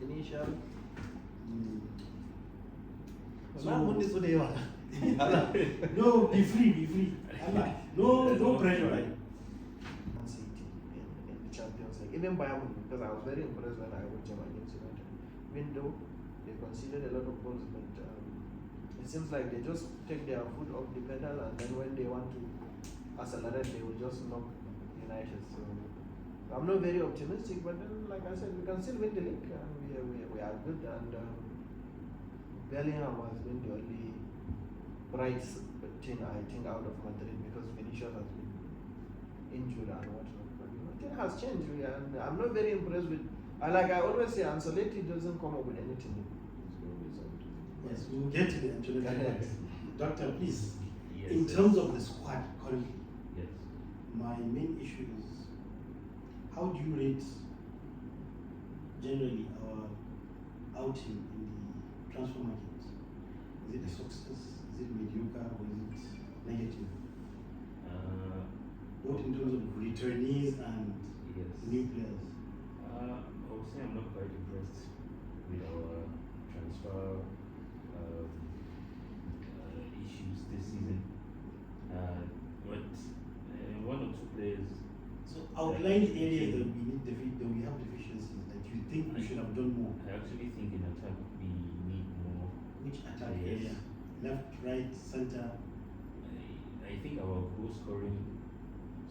initial. No, be free. No pressure. Like. City in the Champions League. Even Bayern Munich, because I was very impressed when I watched them against United. Even though they conceded a lot of goals, but it seems like they just take their foot off the pedal, and then when they want to accelerate, they will just knock United. So I'm not very optimistic, but then, like I said, we can still win the league, and we are good. And Bellingham has been the only bright thing, I think, out of Madrid, because Vinicius has been injured and whatnot. But it has changed, really, and I'm not very impressed with. I always say, Ancelotti doesn't come up with anything new. Yes, we will get to the Ancelotti. Doctor, please. Yes, In terms of the squad currently, yes. my main issue is, how do you rate generally our outing in the transfer market? Is it a success? Is it mediocre, or is it negative? Both in terms of returnees and Yes. new players. I would say I'm not quite impressed with our transfer issues this season. But one or two players. So outline the areas that we need that we have deficiencies that you think we should have done more. I actually think in attack we need more. Which attack Yes. area? Left, right, center. I think our goal scoring.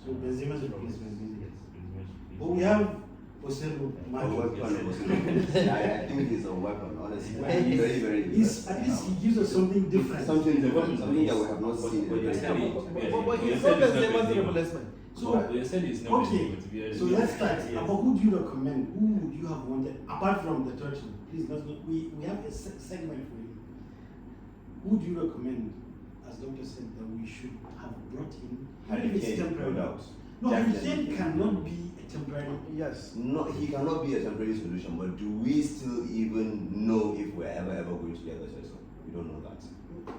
So Benzema's struggles. replacement, isn't it? Yes, Benzema's replacement. But we have Joselu A Mario. weapon. I think he's a weapon, honestly. Very He's, at least he gives us something different. something different, something that we have not seen. But you're saying But he's not Benzema's replacement. So, you're saying it's not okay, Benzema, to be honest. so let's start. Yes. About who do you recommend? Who would you have wanted, apart from the third team? Please, we have a segment for you. Who do you recommend, as Doctor said, that we should have brought in? Harry Even if it's Kane, temporary. no doubt. No, Harry Definitely. Kane cannot be a temporary. Yes. No, he cannot be a temporary solution, but do we still even know if we're ever going to get the Chelsea? We don't know that.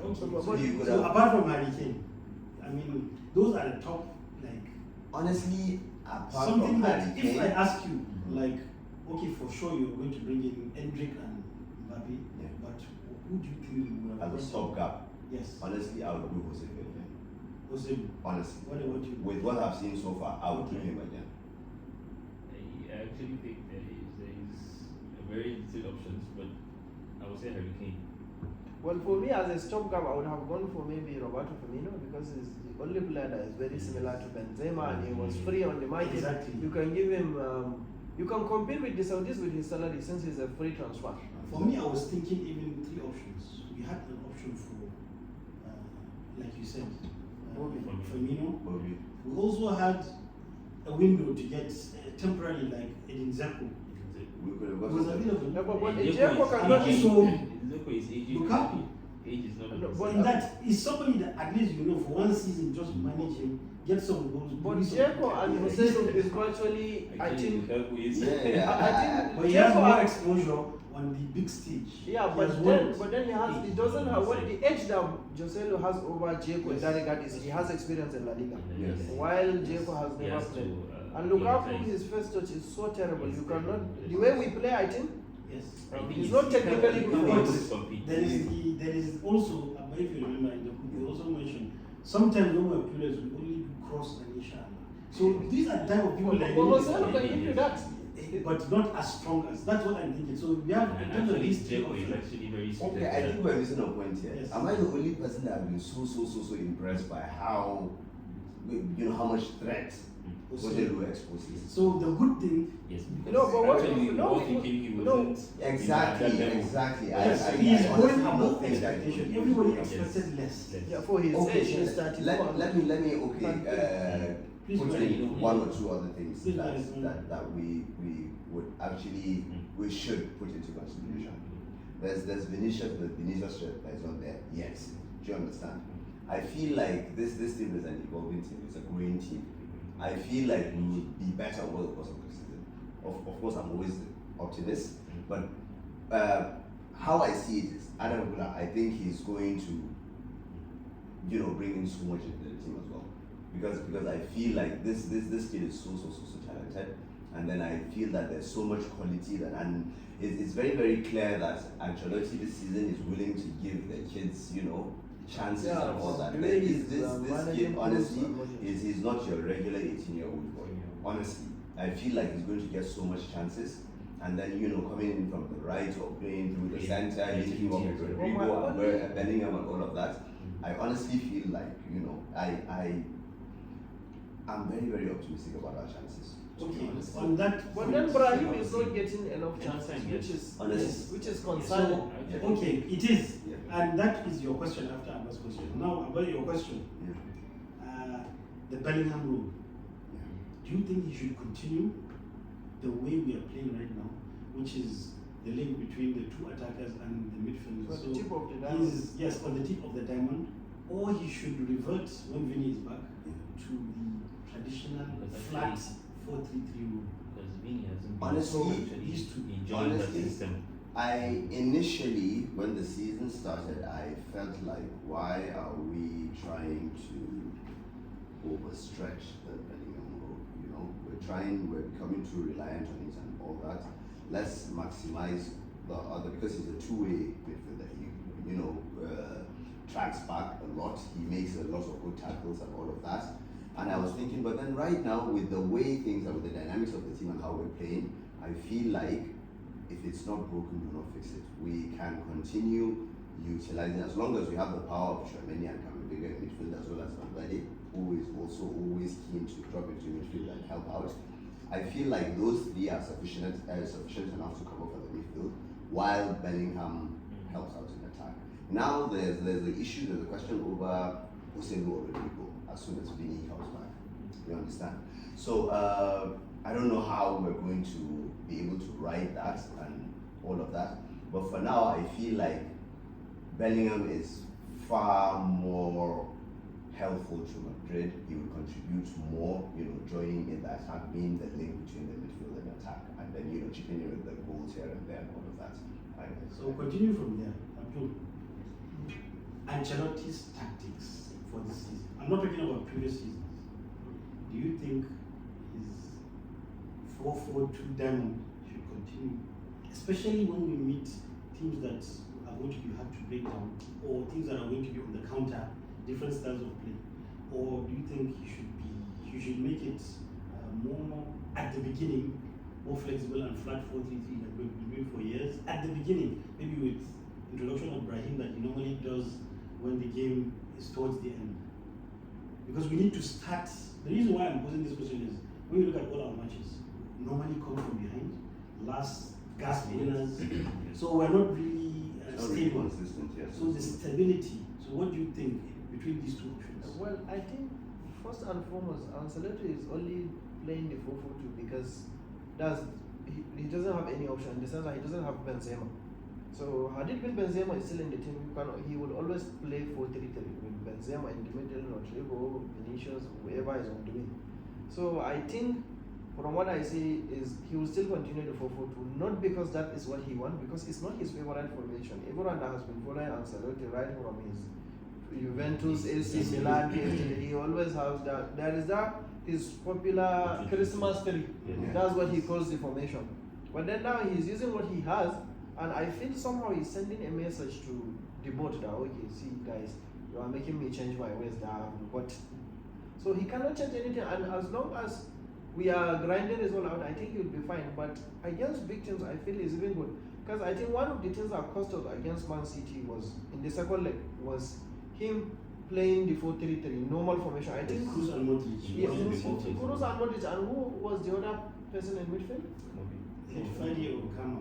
Okay. So you could So have, apart from Harry Kane, I mean, those are the top, like, honestly, apart something from that Harry if I Kane, ask you, like, okay, for sure you're going to bring in Hendrick and Mbappe, Yeah. but who do you think you would have as a stopgap, Yes. honestly, I would go Jose again. Jose, Honestly, what about you? with what I've seen so far, I would keep him again. I actually think there is very little options, but I would say Harry Kane. Well, for me, as a stopgap, I would have gone for maybe Roberto Firmino, because he's the only player that is very similar to Benzema, and he was free on the market. Exactly. You can give him, you can compete with the Saudis with his salary, since he's a free transfer. For me, I was thinking even three options. We had an option for, like you said, Firmino. Bobby. We also had a window to get temporarily, like Edin Dzeko. We could have It was gotten available. No, but Dzeko Dzeko is- cannot be be so- Dzeko is aging. Lukaku. Age is not a No, concern. but- And that is somebody that at least you know for one season just manage him, get some goals. But do some- Dzeko and Jose is virtually, I Actually, think, Lukaku is. I But think he has Dzeko more and- exposure on the big stage. Yeah, He but has then, worked. but then he doesn't have what the edge that Joselu has over Dzeko in that regard is he has experience in La Liga, Yes. while Dzeko has He never has to, played. And be Lukaku, utilized. his first touch is so terrible. Yes. You cannot. The way we play, I think, Yes. I think he's not technically he good. can't always compete. There is also, if you remember in the book, you also mentioned sometimes when we're players we only do cross and inshallah. So these are the type of people but that Joselu can give you that. but not as strong as that's what I'm thinking. So we have And in terms of actually, these three Dzeko is options. actually very suited Okay, to I that. think we're missing a point here. Yes. Am I the only person that has been so impressed by how, how much threat Joselu exposes? So the good thing, Yes, No, but what- actually, no, what thinking he no. wasn't. Exactly, in that level. exactly. yes, he is honestly going don't above think that he expectation. would Everybody be- expected less. Yes. Yeah, for his Okay, age, he's 34. let me okay, Please put go in ahead. one or two other things Please go that, ahead. that we would actually we should put into consideration. There's Vinicius shirt that is on there. Yes. Do you understand? I feel like this team is an evolving team, it's a growing team. I feel like we will be better over the course of the season. Of course I'm always an optimist, but how I see it is Adam Gula, I think he's going to bring in so much into the team as well. Because I feel like this kid is so talented, And then I feel that there's so much quality that, and it's very, very clear that Ancelotti this season is willing to give the kids, chances and all that. This kid, honestly, he's not your regular 18-year-old boy. Honestly, I feel like he's going to get so much chances. And then, coming in from the right or playing through the center, linking up with Rodrigo and Bellingham and all of that. I honestly feel like, I'm very, very optimistic about our chances. Okay, on that. But then Brahim is not getting enough chances, which is concerning. So, okay, it is. Yeah. And that is your question after Abba's question. Now, about your question, the Bellingham rule. Do you think he should continue the way we are playing right now, which is the link between the two attackers and the midfielders? So the tip of the diamond. Yes, on the tip of the diamond. Or he should revert when Vinny is back to the traditional flat 4-3-3 rule. Because Vinny hasn't Honestly, joined the system. I initially, when the season started, I felt like, why are we trying to overstretch the Bellingham role? We're becoming too reliant on it and all that. Let's maximize the other, because he's a two-way midfielder. He tracks back a lot. He makes a lot of good tackles and all of that. And I was thinking, but then right now, with the way things are, with the dynamics of the team and how we're playing, I feel like if it's not broken, do not fix it. We can continue utilizing, as long as we have the power of Tchouaméni and Camavinga in midfield, as well as Valverde, who is also always keen to drop into midfield and help out. I feel like those three are sufficient enough to cover for the midfield, while Bellingham helps out in attack. Now there's the question over Joselu or Rodrigo as soon as Vinny comes back. You understand? So I don't know how we're going to be able to ride that and all of that. But for now, I feel like Bellingham is far more helpful to Madrid. He will contribute more, joining in the attack, being the link between the midfield and attack, and then chipping in with the goals here and there and all of that. So continue from there. Abdul, Ancelotti's tactics for this season. I'm not talking about previous seasons. Do you think his 4-4-2 diamond should continue, especially when we meet teams that are going to be hard to break down, or teams that are going to be on the counter, different styles of play? Or do you think you should make it more at the beginning, more flexible and flat 4-3-3 that we've been doing for years? At the beginning, maybe with introduction of Brahim that he normally does when the game is towards the end. Because we need to start. The reason why I'm posing this question is when you look at all our matches, normally come from behind, last gas winners. So we're not really stable. Consistent, yes. So the stability. So what do you think between these two options? Well, I think first and foremost, Ancelotti is only playing the 4-4-2 because he doesn't have any option in the sense that he doesn't have Benzema. So had it been Benzema is still in the team, he would always play 4-3-3 with Benzema in the middle, Rodrigo, Vinicius, whoever is on the wing. So I think from what I see is he will still continue the 4-4-2, not because that is what he wants, because it's not his favorite formation. Everyone that has been following Ancelotti right from his Juventus, AC Milan, PSG, he always has that. There is that his popular Christmas tree. That's what he calls the formation. But then now he's using what he has, and I feel somehow he's sending a message to the board that, okay, see guys, you are making me change my ways now. But so he cannot change anything, and as long as we are grinding this all out, I think he'll be fine. But against big teams, I feel he's even good. Because I think one of the things that cost us against Man City was, in the second leg, was him playing the 4-3-3, normal formation. I think Cruz and Modric. Yeah, Cruz and Modric, and who was the other person in midfield? Fadi or Kama.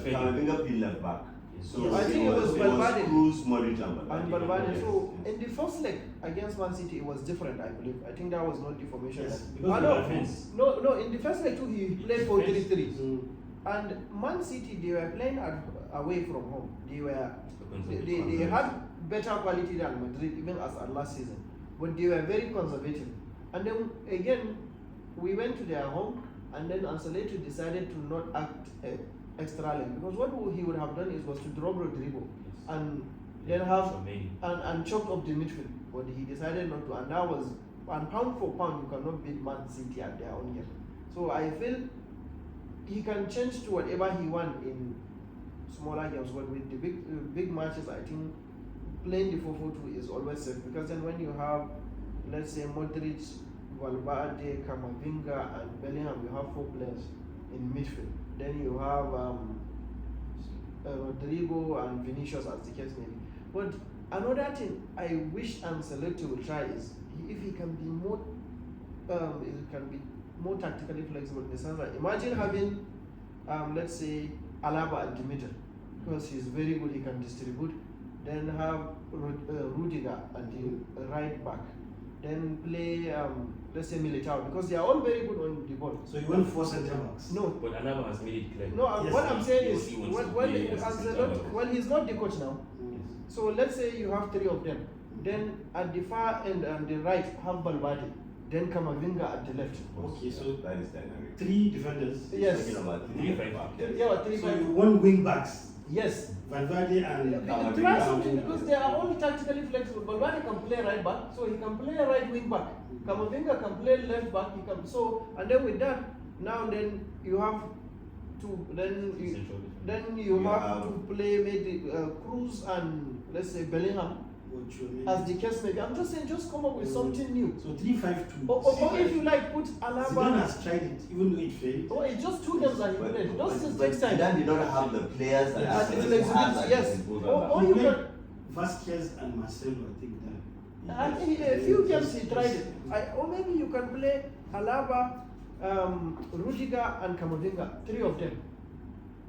Camavinga played left back. So Yes. I think it was Valverde. Cruz, Modric and And Valverde. So in the first leg against Man City, it was different, I believe. I think that was not the formation. Yes, that- because no, of defense. no, in the first leg too, he played 4-3-3. And Man City, they were playing away from home. They had better quality than Madrid, even as at last season. But they were very conservative. And then again, we went to their home, and then Ancelotti decided to not act extra leg, because what he would have done was to drop Rodrigo and then have and choke up the midfield. But he decided not to, and that was, and pound for pound, you cannot beat Man City at their own game. So I feel he can change to whatever he wants in smaller games, but with the big matches, I think playing the 4-4-2 is always safe, because then when you have, let's say, Modric, Valverde, Camavinga, and Bellingham, you have 4 players in midfield. Then you have Rodrigo and Vinicius, as the case may be. But another thing I wish Ancelotti will try is if he can be more, tactically flexible in the sense that imagine having, let's say, Alaba at the middle, because he's very good, he can distribute. Then have Rudiger at the right back. Then play, let's say, Militao, because they are all very good on the ball. So you want 4 centre backs? No. But Alaba has made it clear. No, Yes, what I'm saying is, he wants to well, play as a centre-back. he's not the coach now. Mm. So let's say you have 3 of them. Then at the far end and the right have Valverde. Then Camavinga at the left. Okay, so that is dynamic. 3 defenders. Yes. Talking about Three, 3 5. Yeah, 3 So you want wing backs. Yes. Valverde and Camavinga. Try something, because they are all tactically flexible. Valverde can play right back, so he can play right wing back. Camavinga can play left back. He can and then with that, then you have to then you have to play maybe Cruz and, let's say, Bellingham, as the case may be. I'm just saying, just come up with something new. So 3-5-2. Or if you like, put Zidane Alaba. has tried it, even though it failed. Oh, it's just 2 games that he played. Those things But takes time. Zidane did not have the players that Yes. Ancelotti Flexibility, has at yes. his disposal. Or you can. Vasquez and Marcelo, I think that. And in a few games he tried it. Or maybe you can play Alaba, Rudiger, and Camavinga, 3 of them.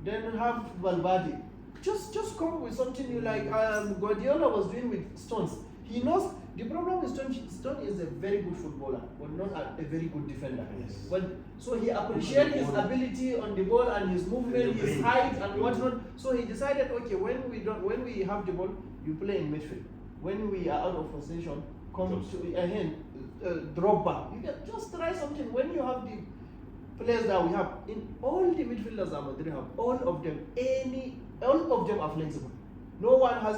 Then have Valverde. Just come up with something new, like Guardiola was doing with Stones. He knows the problem with Stone is a very good footballer, but not a very good defender. Yes. But so he appreciated his ability on the ball and his movement, his height and whatnot. So he decided, okay, when we have the ball, you play in midfield. When we are out of possession, come to a hand, drop back. You can just try something. When you have the players that we have, in all the midfielders that Madrid have, all of them are flexible. No one has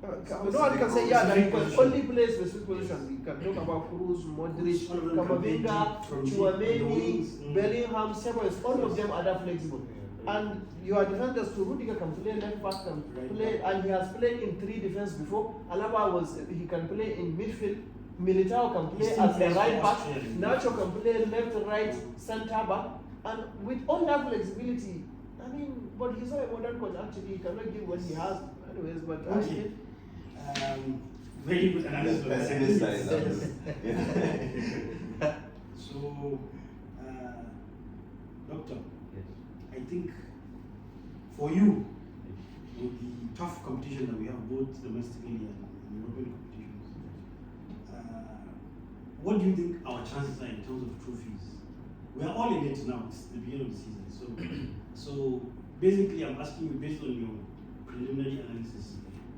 no one can say, that he can only play a specific position. We can talk about Cruz, Modric, Camavinga, Chouameni, Bellingham, Ceballos. All of them are that flexible. And your defenders, to Rudiger can play left back, can play, and he has played in 3 defense before. Alaba he can play in midfield. Militao can play as a right back. Nacho can play left, right, centre back. And with all that flexibility, I mean, but he's not a modern coach. Actually, he cannot give what he has. Anyways, but Okay. Very good analysis. So, Doctor, Yes. I think for you, with the tough competition that we have both domestically and European competitions, what do you think our chances are in terms of trophies? We are all in it now. It's the beginning of the season. So basically, I'm asking you, based on your preliminary analysis,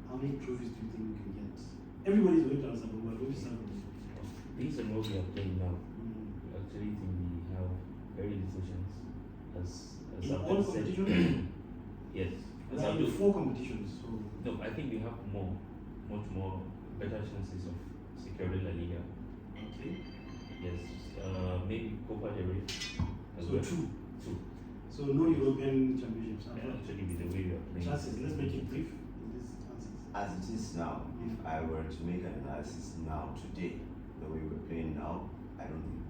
how many trophies do you think we can get? Everybody's going to answer, but we're going to start with you. Based on what we are playing now, I actually think we have very little chance. As In I've all said. competitions? Yes. There As are I've only 4 competitions, so No, I think we have much more better chances of securing La Liga. okay. Yes, maybe Copa del Rey. as So well. 2. Two. So no European championships. Yeah, actually, with the way we are playing. Chances. Let's make it brief. In this chances. As it is now, if I were to make an analysis now, today, the way we're playing now,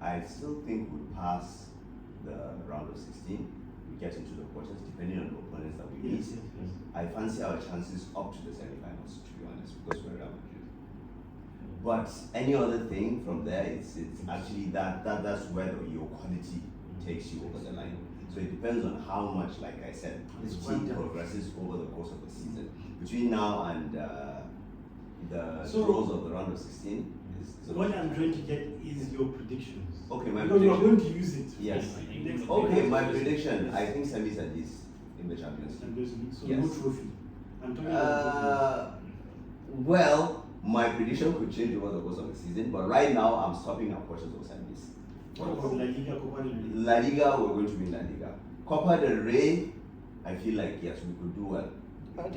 I still think we'll pass the round of 16. We get into the quarters, depending on the opponents that we meet. Yes. I fancy our chances up to the semi-finals, to be honest, because we're Real Madrid. But any other thing from there, it's actually that's where your quality takes you over the line. So it depends on how much, like I said, the team progresses over the course of the season. Between now and the draws of the round of 16 is What I'm trying to get is your predictions. okay. My Because we are prediction. going to use it. Yes. Next- Okay, my prediction. I think semis at least in the Champions League. Champions League, so Yes. no trophy. I'm talking about Well, my prediction could change over the course of the season, but right now I'm stopping at quarters of semis. what about La Liga, Copa del Rey? La Liga, we're going to win La Liga. Copa del Rey, I feel like yes, we could do well.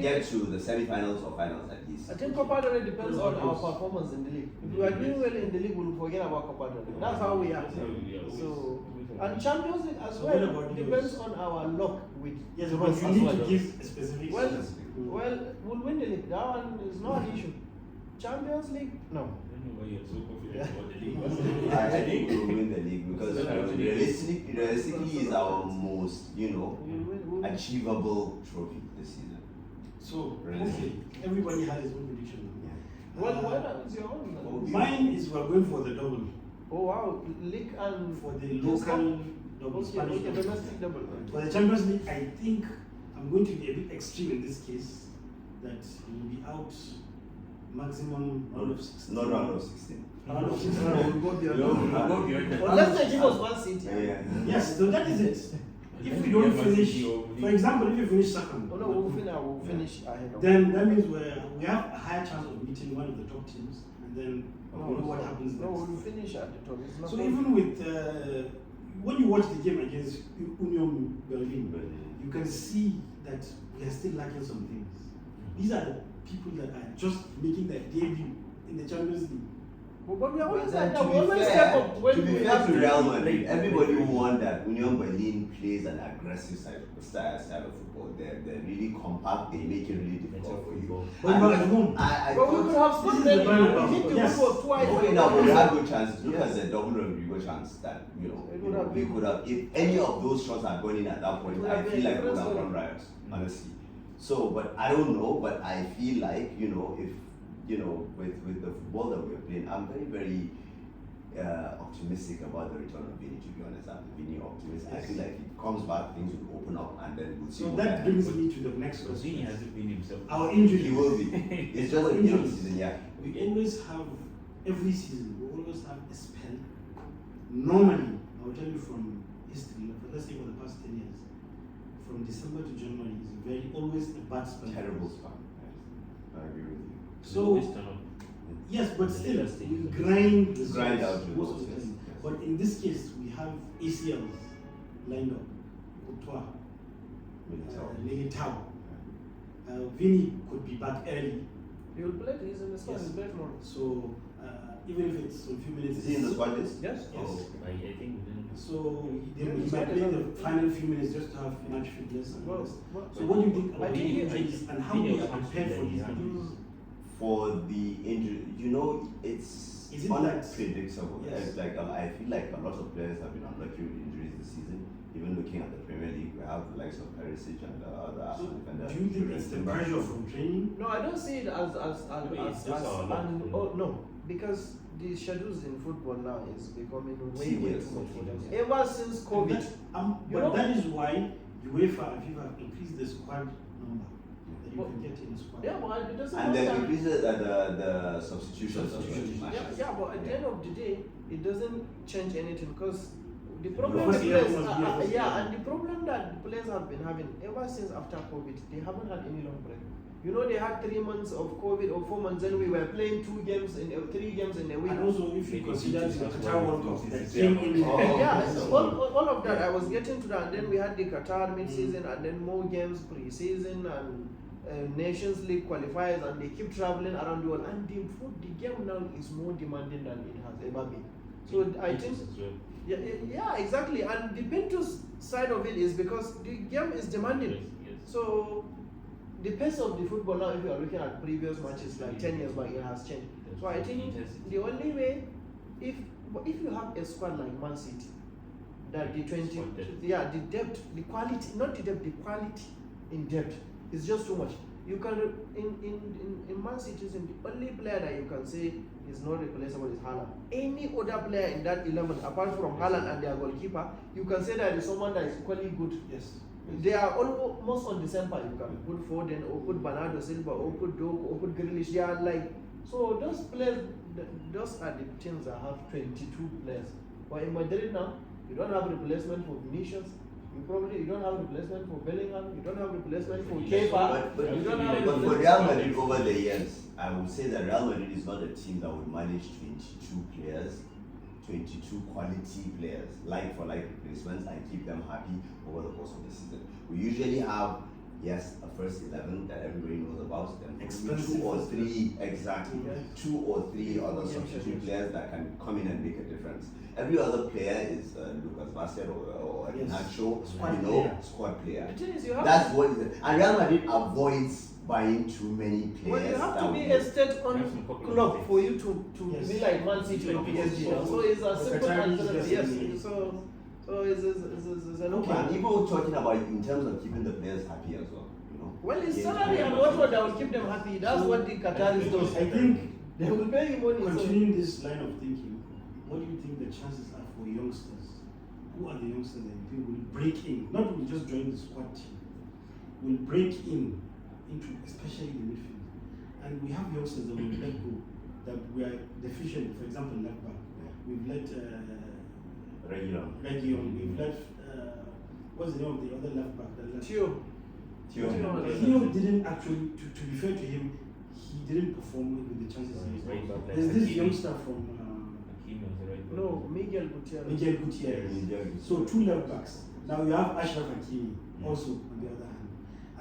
Get to the semi-finals or finals at least. I think Copa del Rey depends on our performance in the league. If we are doing well in the league, we'll forget about Copa del Rey. That's how we are. That's how we are always- So, always on And Champions League as So what well about depends yours? on our luck with Yes, the but rest you as need well. to give a specific. Well, reason. Well, we'll win the league. That one is not an issue. Champions League, no. I don't know why you're so confident about the league. I think we will win the league because Well, actually, realistically is our most, We'll win. achievable trophy this season. So, Really? okay, everybody had his own prediction. Well, what is your own? Oh, Mine is we're going for the double. Oh wow, league and For the local double, Spanish okay, double. domestic double. For the Champions League, I think I'm going to be a bit extreme in this case, that he will be out maximum out of 16. Not round of 16. Round of 16. We'll go beyond No, that. we'll go beyond that. Unless they give us one seat. Yeah. Yes, so that is it. If we Yeah, don't Man finish, City or for example, if we finish second, Oh no, we'll finish ahead of then that means we have a higher chance of beating one of the top teams, and then No, we know what happens No, next. we'll finish at the top. It's not So possible. even with when you watch the game against Union Berlin, you can see that we are still lacking some things. These are the people that are just making their debut in the Champions League. But we are always But like then that. to We be always fair- step up when to be we fair have to to. Real Madrid, play. everybody won that Union Berlin plays an aggressive style of football. They're really compact. They make it really difficult for you. But you are at home. I But we could have This scored is many. the final We round. hit the Yes. goal twice. Okay, now we have good chances. Look Yes. at the double Rodrigo chance that It would have we been- could have. If any of those shots had gone in at that point, would I have feel been a like we would have different run story. riots, honestly. So, but I don't know. But I feel like if with the football that we're playing, I'm very optimistic about the return of Vini. To be honest, I'm Vini optimistic. I Yes. feel like if he comes back, things will open up, and then we'll see. So what that happens. brings me to the next Because he question. hasn't been himself. Our injuries. He will be. It's just a new season, yeah. We always have, every season, we always have a spell. Normally, I will tell you from history, let's say for the past 10 years, from December to January is always a bad spell. Terrible spot. I agree with you. So, This turn up. yes, but The still, latest we thing. grind the Grind results out most of results, the yes, time. yes. But in this case, we have ACLs lined up. Courtois, Militao. Vini could be back early. He will play. He's in the squad. Yes. He's played tomorrow. So, even if it's a few minutes. Is he in the squad list? Yes. Yes. Oh, I think we didn't. So, Yeah, he he's might not play the allowed. final few minutes just to have match fitness and all Well, this. well, So, what do you think I about think the he- injuries and how Vini we are comes prepared with for the these injuries. injuries? For the injury, it's Is it that- unpredictable. Yes. It's like I feel like a lot of players have been unlucky with injuries this season. Even looking at the Premier League, we have the likes of Perisic and the other So, Arsenal defenders. do you think it's the pressure from training? No, I don't see it as It's just our luck. no, because the schedules in football now is becoming way Tedious. too much for them. Ever since COVID, You But know- that is why UEFA and FIFA have increased the squad number that you But- can get in the squad. yeah, but it doesn't. And they've matter. increased the substitutions. Substitutions. Yeah, but at the end of the day, it doesn't change anything because the The problem the first players, 11 must be a first yeah, 11. and the problem that the players have been having ever since after COVID, they haven't had any long break. You know, they had 3 months of COVID or 4 months, then we were playing 3 games in a week. And also, if you Maybe consider teachers the as Qatar well, World Cup because that it's came their in. Oh, Yeah, okay. all of that. Yeah. I was getting to that, and then we had the Qatar mid-season, and then more games pre-season and Nations League qualifiers, and they keep traveling around the world. And the game now is more demanding than it has ever been. So I think, As well. yeah, exactly. And the Pintus side of it is because the game is demanding. Yes. So the pace of the football now, if you are looking at previous matches like 10 years back, it has changed. So I think the only way, if you have a squad like Man City, that the 20, Squad depth. yeah, the depth, the quality, not the depth, the quality in depth is just too much. You can in Man City, the only player that you can say is not replaceable is Haaland. Any other player in that 11, apart from Haaland and their goalkeeper, you can say that is someone that is equally good. Yes. They are almost on the same par. You can put Foden or put Bernardo Silva or put Doku or put Grealish. They are like, so those players, those are the teams that have 22 players. But in Madrid now, you don't have replacement for Vinicius. You don't have replacement for Bellingham. You don't have replacement for Kepa. But You don't have for replacement Real Madrid over the years, I would say that Real Madrid is not a team that would manage 22 players, 22 quality players, like for like replacements, and keep them happy over the course of the season. We usually have yes, a first 11 that everybody knows about, then maybe Expensive 2 or first 3, exactly, Yeah. 2 or 3 other Yeah. substitute players that can come in and make a difference. Every other player is Lucas Vazquez or Yes. Nacho, Squad you know, player. squad player. The thing is, you have That's to, what it is. And Real Madrid avoids buying too many players. well, you have that to be would- a state-on Have some popular club things. for you to Yes. be like Man City or PSG. So- So it's a so simple Qatar is answer. just Yes. in the- So it's an Okay, and okay. even talking about it in terms of keeping the players happy as well, you know. Well, it's Yes, salary and yeah. what that will keep them happy. That's what the Qataris do. I think, They will pay you money. So. continuing this line of thinking, what do you think the chances are for youngsters? Who are the youngsters that you think will break in? Not will just join the squad team, will break in into especially the midfield. And we have youngsters that will let go, that we are deficient. For example, left back. We've let Region. We've let what's the name of the other left back that left? Theo. Theo didn't actually, to be fair to him, he didn't perform with the chances he was. Right back. There's this youngster from Hakimi was the right back. No, Miguel Gutierrez. Miguel Gutierrez. So 2 left backs. Now you have Ashraf Hakimi also on the other hand.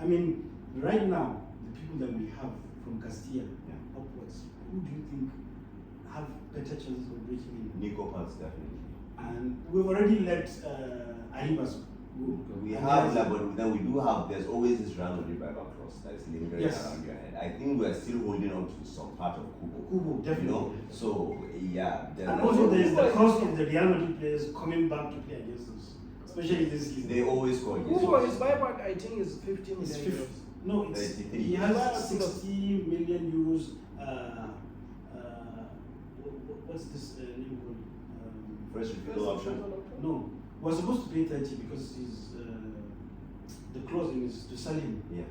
I mean, right now, the people that we have from Castilla upwards, who do you think have better chances of breaking in? Nico Paz, definitely. And we've already let Arribas go. We And have there's- that, but then we do have, there's always this Real Madrid buyback clause that's lingering Yes. around your head. I think we're still holding on to some part of Kubo. Kubo, You definitely. know? So, yeah. And also there's the cost of the Real Madrid players coming back to play against us, especially this season. They always score against Kubo, us. his buyback, I think, is 15 It's million 50. euros. No, it's 33. he has 60 million euros. What's this name called? First refill option. No, we're supposed to pay 30 because he's the clause in is to sell him Yeah.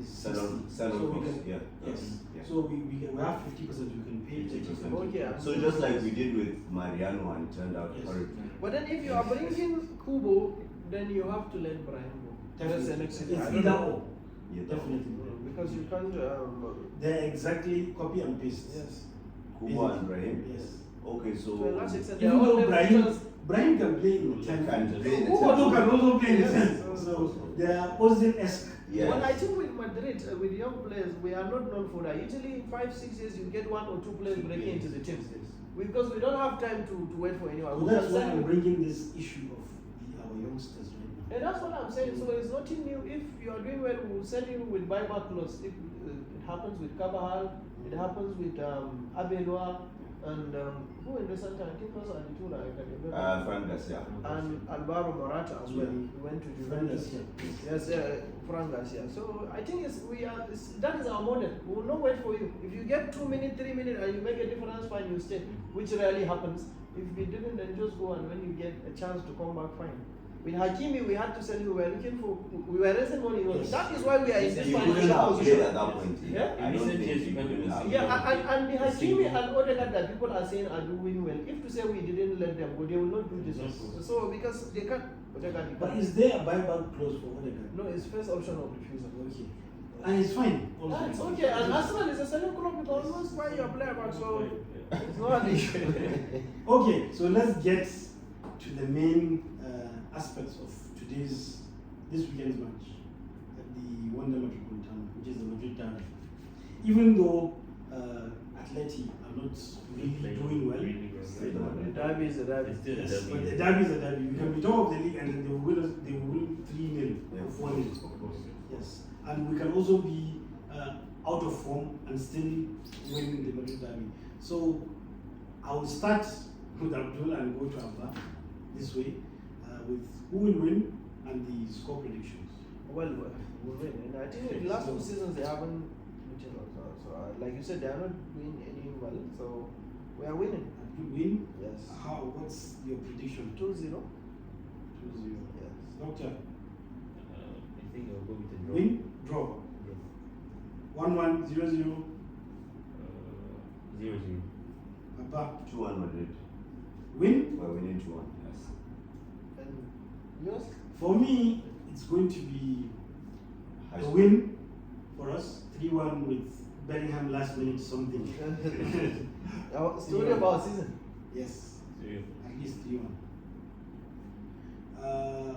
is Sell 60. on, sell So on we cost, can- yeah. Yes. Yeah. So we have 50%. We can pay 30%. Okay. So just like we did with Mariano and it turned out Yes. horrible. But then if you are bringing Kubo, then you have to let Brahim go. That's the Definitely. next It's thing. I don't either know. or. Yeah, Definitely. Because you can't. They're exactly copy and paste. Yes. Kubo and Brahim. Yes. Okay, so. To a large extent, they are Even all though left Brahim footed. can play in the Can 10. play in the Kubo 10. can also play in the Yes. 10. So they are Ozil-esque. Yeah. Well, I think with Madrid, with young players, we are not known for that. Usually, in 5-6 years, you get 1 or 2 players breaking into the team. Because we don't have time to wait for anyone. So We that's can why send I'm you- bringing this issue of our youngsters right now. And that's what I'm saying. So it's nothing new. If you are doing well, we'll send you with buyback clause. If it happens with Cabahal, it happens with Abelua, and who in the center? I think those are the two that I can remember. Frank Garcia. And Alvaro Morata as well. Yeah. He went to Frank Juventus. Garcia. Yes, Frank Garcia. So I think that is our model. We will not wait for you. If you get 2 minutes, 3 minutes, and you make a difference, fine, you stay, which rarely happens. If we didn't, then just go, and when you get a chance to come back, fine. With Hakimi, we had to sell him. We were looking for. We were raising money. Yes. That is why we are in this You couldn't financial have played position. at that point. Yeah. I don't Recent think years, you you can't couldn't even have. see Yeah, and the Hakimi Single. and Odegaard that people are saying are doing well. If to say we didn't let them go, they will not do this. Yes. So because they can't. Odegaard, they But can't. is there a buyback clause for Odegaard? No, it's first option of refusal. Okay. And it's fine. Also. That's okay. And Arsenal is a selling club. You can always buy your player back. So it's not an issue. Okay, so let's get to the main aspects of this weekend's match at the Wanda Metropolitano, which is the Madrid derby. Even though Atleti are not really doing well, The derby is a derby. It's still a yes, derby. but the derby is a derby. You can be top of the league and then they will win 3-0 or 4-0. Of course. Yes, and we can also be out of form and still win the Madrid derby. So I will start with Abdul and go to Abba this way with who will win and the score predictions. Well, we'll win. And I think in the last 2 seasons they haven't beaten us. So like you said, they are not doing any well. So we are winning. Abdul win. Yes. How? What's your prediction? 2-0. 2-0. Yes. Doctor, I think I'll go with a draw. win, draw. Yes. 1-1, 0-0. 0-0. Abba, 2-1 Madrid. win. We're winning 2-1. Yes. And yours? For me, it's going to be High a score. win for us. 3-1 with Bellingham last minute something. Our story about season. Yes, 0. at least 3-1.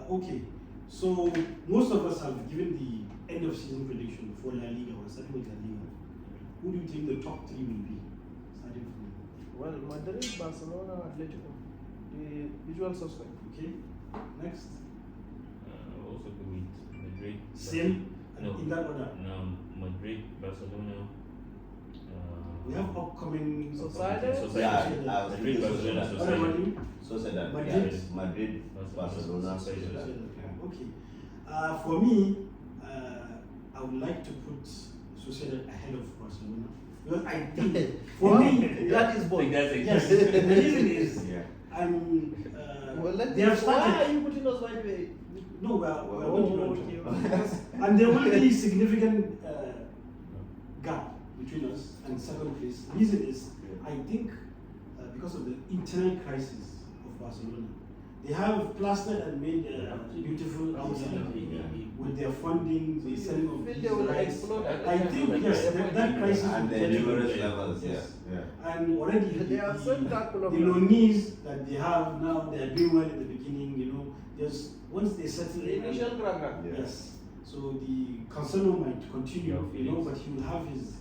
Okay, So most of us have given the end of season prediction for La Liga. We're starting with La Liga. Who do you think the top three will be? Starting from you. Well, Madrid, Barcelona, Atletico, the usual suspect. Okay. Next. I'll also go with Madrid. Same. No. In that order. No, Madrid, Barcelona. We have upcoming Sociedad? Sociedad. Yeah, I was Madrid, thinking Barcelona, Sociedad. What about Sociedad. you? Sociedad. Madrid? Yeah, Madrid, Barcelona, Sociedad. Sociedad. Okay. For me, I would like to put Sociedad ahead of Barcelona because I think for me that is I bold. think that's yes. exactly. The reason is Yeah. Well, they have why started. are you putting us right way? No, we're Oh, going okay. to and there will be significant gap between us and second place. The reason is, I think, because of the internal crisis of Barcelona, they have plastered and made beautiful outside with their funding, the selling of Feel these they will rights. explode. I think yes, that crisis And will the continue. numerous levels, yeah. Yes. Yeah. And already They have sent that the Colombia. loanees that they have now, they are doing well in the beginning, you know, just once they settle The in. initial crack. Yeah. Yes. So the Cancelo might continue, Yeah, you know, Felix. but he will have his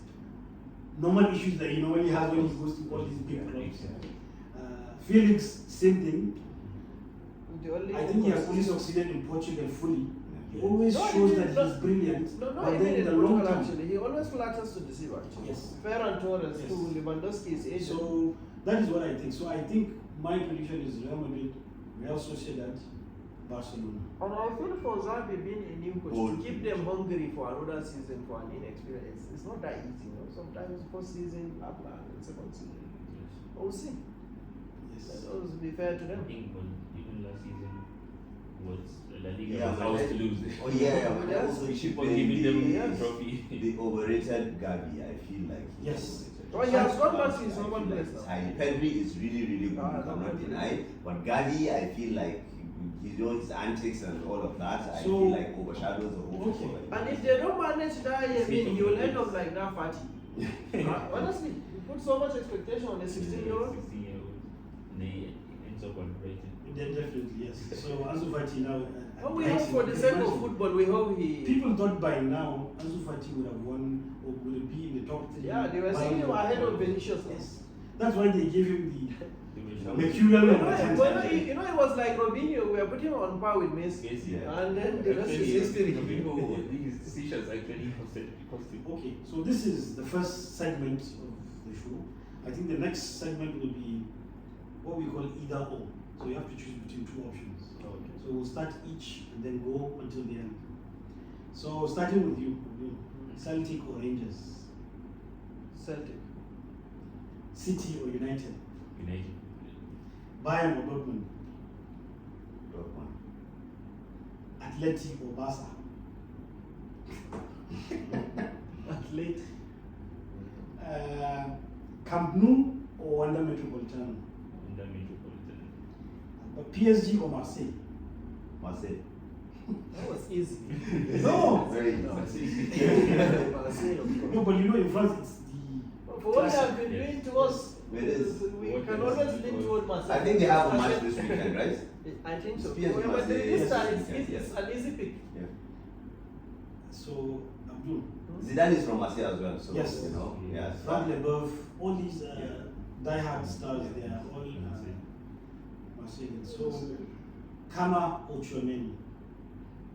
normal issues that he normally has when he goes to all these big clubs. Felix, same thing. The only I think he has only succeeded in Portugal fully. He Yeah. always No, shows he that did not- he's brilliant, No, but even then in in the long Portugal term. actually, he always flatters to deceive actually. Yes. Ferran Torres Yes. too, Lewandowski is agent. So that is what I think. So I think my prediction is Real Madrid, Real Sociedad, Barcelona. And I feel for Xavi being a new coach, Bold. to keep them hungry for another season for an inexperience, it's not that easy, you know. Sometimes first season, blah blah, and second season. We'll see. Yes. Let us be fair to I them. think even last season was La Liga Yeah, was but ours then- to lose. Oh yeah, but Yes. also Keep keep on giving them Yes. the trophy. the overrated Gavi. I feel like he's Yes. overrated. Oh, he has gone back to I his feel normal like place it's now. high. Pedri is really good. Ah, I cannot Pedri. deny. But Gavi, I feel like you know his antics and all of that. I So- feel like overshadows the whole Okay. football. And if they don't manage that, I mean, he will end up like that party. Honestly, you put so much expectation on a 16-year-old. 16-year-old. And he ends up underrated. Definitely, yes. So Ansu Fati now. Well, we hope for the sake of football, we hope he. People thought by now Ansu Fati would have won or would be in the top three. Yeah, they were by saying him now. ahead of Vinicius. Yes. That's why they gave him They were the shouting. mercurial You number know, 10. you know, it was like Robinho, we are putting him on par with Messi. Yes, Yeah. And then the rest Actually, is history. These decisions actually cost him. Okay, so this is the first segment of the show. I think the next segment will be what we call either or. So you have to choose between two options. Okay. So we'll start each and then go until the end. So starting with you, Celtic or Rangers, Celtic. City or United, United. Bayern or Dortmund, Dortmund. Atleti or Barca, Athlete. Camp Nou or Wanda Metropolitano, And then Metropolitan. PSG or Marseille. Marseille. That was easy. No, Very easy. Marseille, of no, course. but you know in France it's the For what they have been Yes. doing to us, It is. we What can is always it? lean toward Marseille. I think they have a match this weekend, right? I think so. PSG But Marseille, this yes, time yes, it's an easy pick. Yeah. so Abdul. Zidane is from Marseille as well, so Yes. you know, yeah. Frank Leboeuf, all these die-hard stars, they are all Marseillan. So, Kama or Chouameni?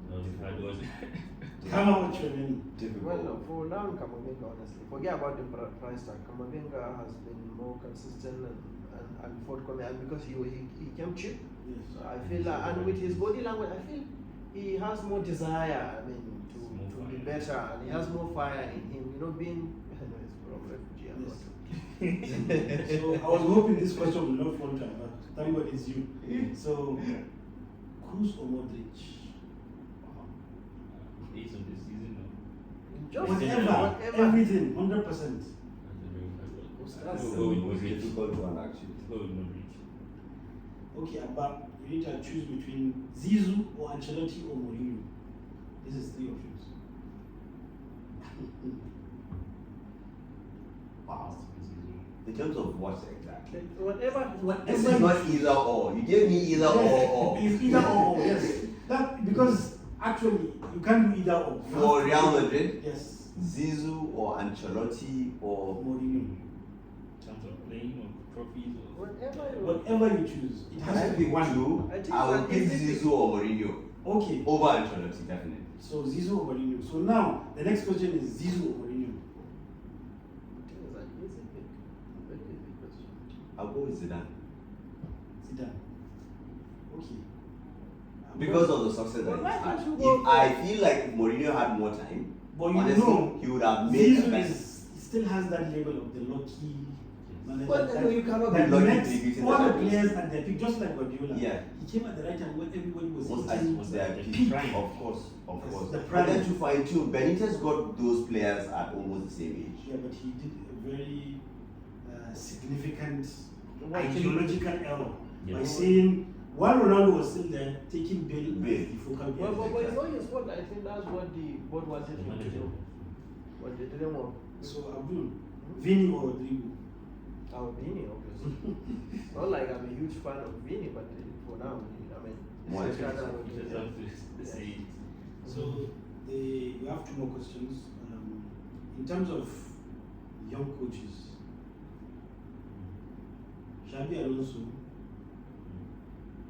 No, the hard one. Kama or Chouameni? Well, no, for now, Camavinga, honestly, forget about the price tag. Camavinga has been more consistent and forthcoming, and because he came cheap. Yes. So I feel like, and with his body language, I feel he has more desire. I mean, to be better, and he has more fire in him. You know, being from refugee and Yes. what. So, I was hoping this question will not fall down, but thank God it's you. So, Cruz or Modric? Based on the season, no. Just Whatever, everything, 100%. That's a very hard one. That's I'll go with It's a Modric. difficult one actually. Go with Modric. Okay, but you need to choose between Zizou or Ancelotti or Mourinho. This is three options. Wow. In terms of what exactly? whatever. This is not either or. You gave me either or. It's either or, yes. That because Actually, you can't do either or. You For have to Real go- Madrid, Yes. Zizou or Ancelotti or Mourinho. In terms of playing or trophies or Whatever you choose, it has I to be pick one. two. I think I will it's pick an easy Zizou or Mourinho Okay. over Ancelotti, definitely. So Zizou or Mourinho. So now the next question is Zizou or Mourinho. I'll go with Zidane Zidane. Okay. because of the success that Well, he's why had. can't you go If I feel like Mourinho had more time, But you honestly, know, he would have made a Zizou better. still has that level of the lucky manager. Well, that, no, you cannot that be lucky makes to be beaten all the the Champions players at their peak, just like Guardiola. Yeah. He came at the right time when everybody was Most hitting was their the peak, prime. of course, of Yes, course. the But prime. then to fine tune, Benitez got those players at almost the same age. Yeah, but he did a very significant What did he- ideological error by Yeah. saying while Ronaldo was still there, taking Bale Bale. as the focal point. Well, but you know his what? I think that's what the board wanted him to do. But they didn't want. So Abdul, Vini or Rodrigo? Oh, Vini, obviously. Not like I'm a huge fan of Vini, but for now, I mean, More it's better expensive. than You just Rodrigo. have to say it. So we have two more questions. In terms of young coaches, Xabi Alonso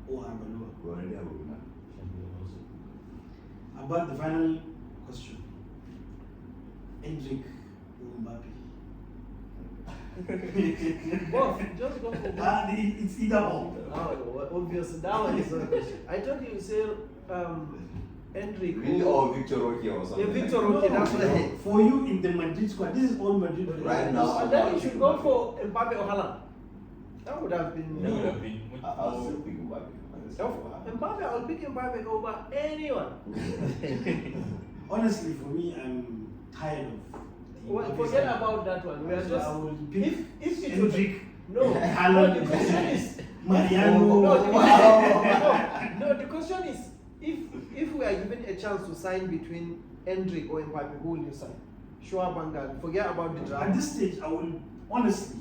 or Arbeloa? We already have a winner. About the final question, Endrick or Mbappe? Both, just go for both. It's either or. Oh, obviously, that one is not a question. I thought you say Endrick. Really, or Victor Roque or something. Yeah, Victor like Roque, that's what I hate. For you in the Madrid squad, this is all Madrid players. Right now, And then you should go for Mbappe or Haaland. That would have been. That would have been much that. I'll more. still pick Mbappe. Mbappe, I'll pick Mbappe over anyone. Honestly, for me, I'm tired of. the Well, Mbappe forget side. about that one. We are So just. I will pick If it would. Endrick, No, no, Haaland, the question is. Mariano. No, the question, no, the question is if we are given a chance to sign between Endrick or Mbappe, who will you sign? Sure, Bangal. Forget about the At drama. this stage, I will honestly,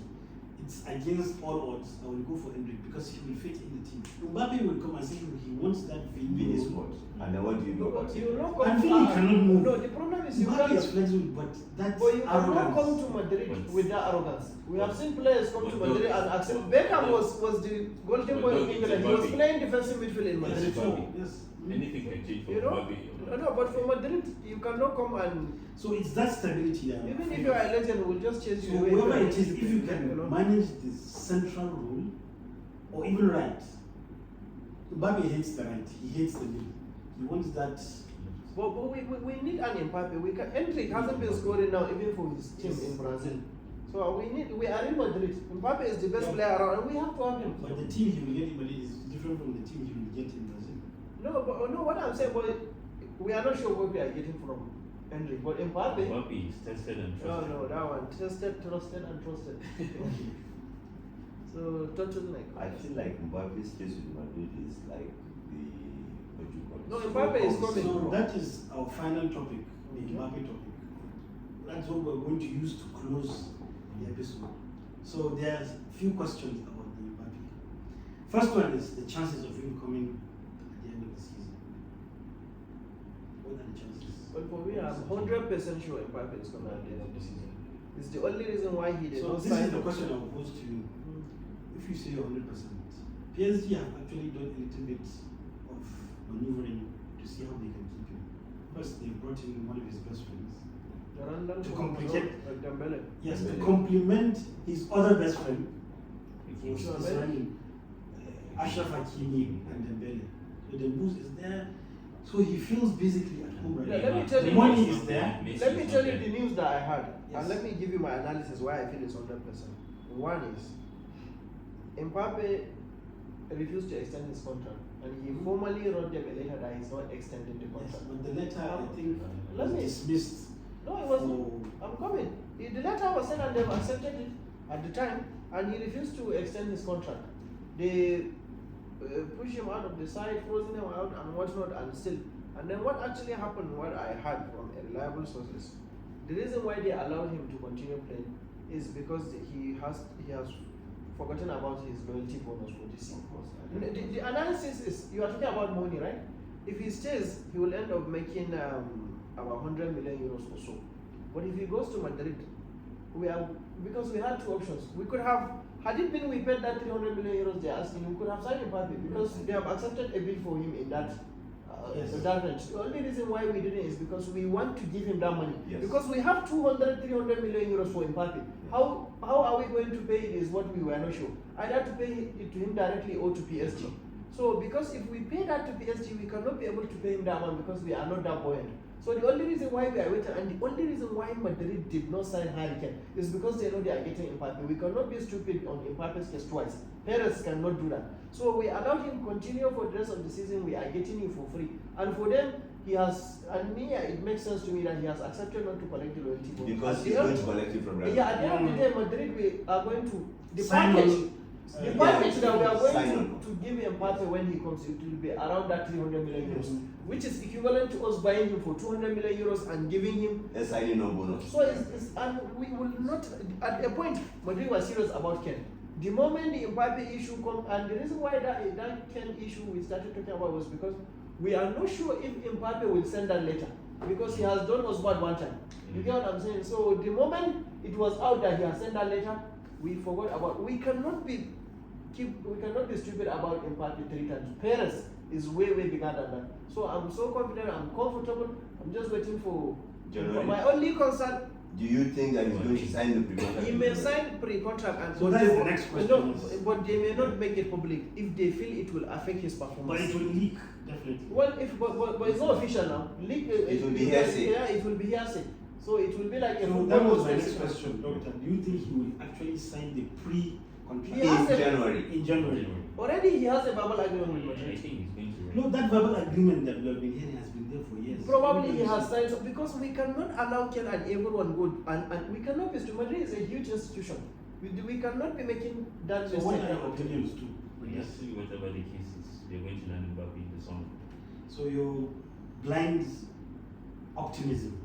it's against all odds. I will go for Endrick because he will fit in the team. Mbappe will come and say he wants that Vini Mini spot. sport. And then what do you do about You will it? not come And to Vini cannot move. No, the problem is you Mbappe is can't. flexible, but that's But you cannot arrogance. come to Madrid with that arrogance. We have seen players come to But Madrid and accept. Beckham was the golden boy of But England. He was Mbappe. playing defensive midfield in Madrid Yes, too. Mbappe. Yes. Anything can change for You know? Mbappe. No, but for Madrid, you cannot come and So it's that stability that I'm even if afraid you are of. a legend, we'll just chase So you away. whoever from it is, if you know? can manage the central role or even right, Mbappe hates the right. He hates the middle. He wants that. But we need an Mbappe. We can. Endrick hasn't been scoring now even for his team in Brazil. So we are in Madrid. Mbappe is the best Yeah. player around, and we have to have him. But the team he will get in Madrid is different from the team he will get in Brazil. No, what I'm saying, but we are not sure what we are getting from Endrick. But Mbappe, Mbappe is tested and trusted. no, that one tested, trusted, and trusted. So totally like. I feel like Mbappe's case with Madrid is like the what you call it. No, Mbappe is coming. So that is our final topic, the Okay. Mbappe topic. That's what we're going to use to close the episode. So there's a few questions about the Mbappe. First one is the chances of him coming at the end of the season. What are the chances? But for me, I'm 100% sure Mbappe is coming at the end of the season. It's the only reason why he did So not this sign is the the question I will pose to you. Mm. If you say 100%, PSG have actually done a little bit of maneuvering to see how they can keep him. First, they brought in one of his best friends. Randall To complicate- Dembele. Yes, to Dembele. complement his other best friend, Hakimi. was Sure, signing Ashraf Hakimi and Dembele. So the boost is there. So he feels basically at home right Yeah, now. let me tell The you- money is there. Messi Let me is tell not you there. the news that I had, Yes. and let me give you my analysis why I feel it's 100%. One is Mbappe refused to extend his contract, and he formally wrote them a letter that he's not extending the Yes, contract. but the letter I think Let was me- dismissed. No, it wasn't. for- I'm coming. The letter was sent and they've accepted it at the time, and he refused to extend his contract. They pushed him out of the side, frozen him out, and whatnot, and still. And then what actually happened, what I heard from a reliable sources, the reason why they allowed him to continue playing is because he has forgotten about his loyalty bonus for this year. The analysis is you are talking about money, right? if he stays, he will end up making about 100 million euros or so. But if he goes to Madrid, because we had two options. We could have, had it been we paid that 300 million euros they're asking, we could have signed Mbappe because they have accepted a bid for him in that that range. The only reason why we didn't is because we want to give him that money. Yes. Because we have 200, 300 million euros for Mbappe. How are we going to pay it is what we were not sure. Either to pay it to him directly or to PSG. So because if we pay that to PSG, we cannot be able to pay him that one because we are not that buoyant. So the only reason why we are waiting, and the only reason why Madrid did not sign Harry Kane is because they know they are getting Mbappe. We cannot be stupid on Mbappe's case twice. Perez cannot do that. So we allowed him continue for the rest of the season. We are getting him for free. And for them, he has, and me, it makes sense to me that he has accepted not to collect the loyalty bonus. Because he's going to collect it from Real. Yeah, at the end of the day, Madrid, we are going to, the Sign package, on. the package that we are going Sign on. to give Mbappe when he comes, it will be around that 300 million euros, which is equivalent to us buying him for 200 million euros and giving him A signing on bonus. so and we will not, at a point, Madrid was serious about Ken. The moment the Mbappe issue comes, and the reason why that Ken issue we started talking about was because we are not sure if Mbappe will send that letter, because he has done us bad one time. You get what I'm saying? So the moment it was out that he has sent that letter, we forgot about. We cannot be stupid about Mbappe 3 times. Perez is way bigger than that. So I'm so confident, I'm comfortable. I'm just waiting for January. my only concern. Do you think that he's going to sign the pre-contract? He may sign pre-contract, and So that is the next question. No, but they may not make it public if they feel it will affect his performance. But it will leak, definitely. Well, but it's not official now. It will be hearsay. Yeah, it will be hearsay. So it will be like a So football that was my post. next question, Doctor. Do you think he will actually sign the pre-contract He has In a- January. in January? Already he has a verbal agreement with I Madrid. think he's going to. No, that verbal agreement that we have been hearing has been there for years. Probably he has signed, because we cannot allow Ken and everyone go, and we cannot be stupid. Madrid is a huge institution. We cannot be making that So mistake. what are your opinions too? Let's see whatever the case is. They're going to land Mbappe in the summer. So your blind optimism,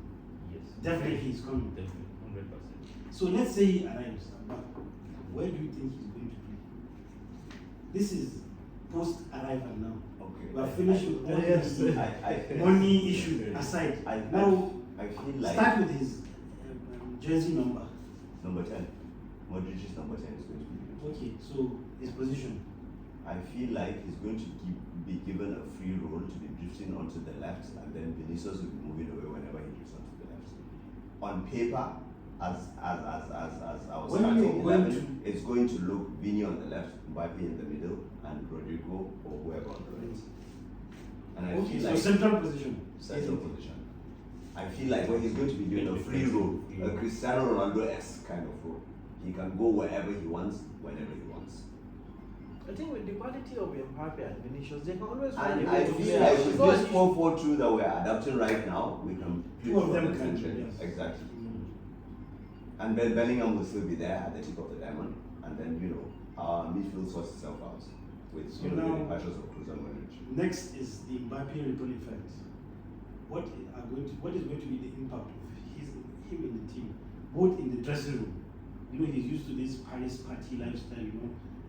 Yes. definitely he's coming. Definitely, 100%. So let's say he arrives, but where do you think he's going to play? This is post-arrival now. Okay. We are finishing all Yes. the money issue aside. Now, I feel like start with his jersey number. number 10. Madrid's number 10 is going to be given. Okay, so his position. I feel like he's going to be given a free role to be drifting onto the left, and then Vinicius will be moving away whenever he drifts onto the left. On paper, as our When starting you're going 11, it's going to look Vini on the left, Mbappe in the middle, and Rodrigo or whoever on the right. And I Okay, feel so like central position. central position. I feel like when he's going to be doing a free role, a Cristiano Ronaldo-esque kind of role, he can go wherever he wants, whenever he wants. I think with the quality of Mbappe and Vinicius, they can always find And a way I to feel play. like with So this it- 4-4-2 that we're adapting right now, we can Two of them the can, centre. yes. Exactly. And then Bellingham will still be there at the tip of the diamond, and then our midfield sorts itself out with So the now- departures of Cruz and Modric. Next is the Mbappe ripple effect. What is going to be the impact of him in the team, both in the dressing room? He's used to this Paris party lifestyle,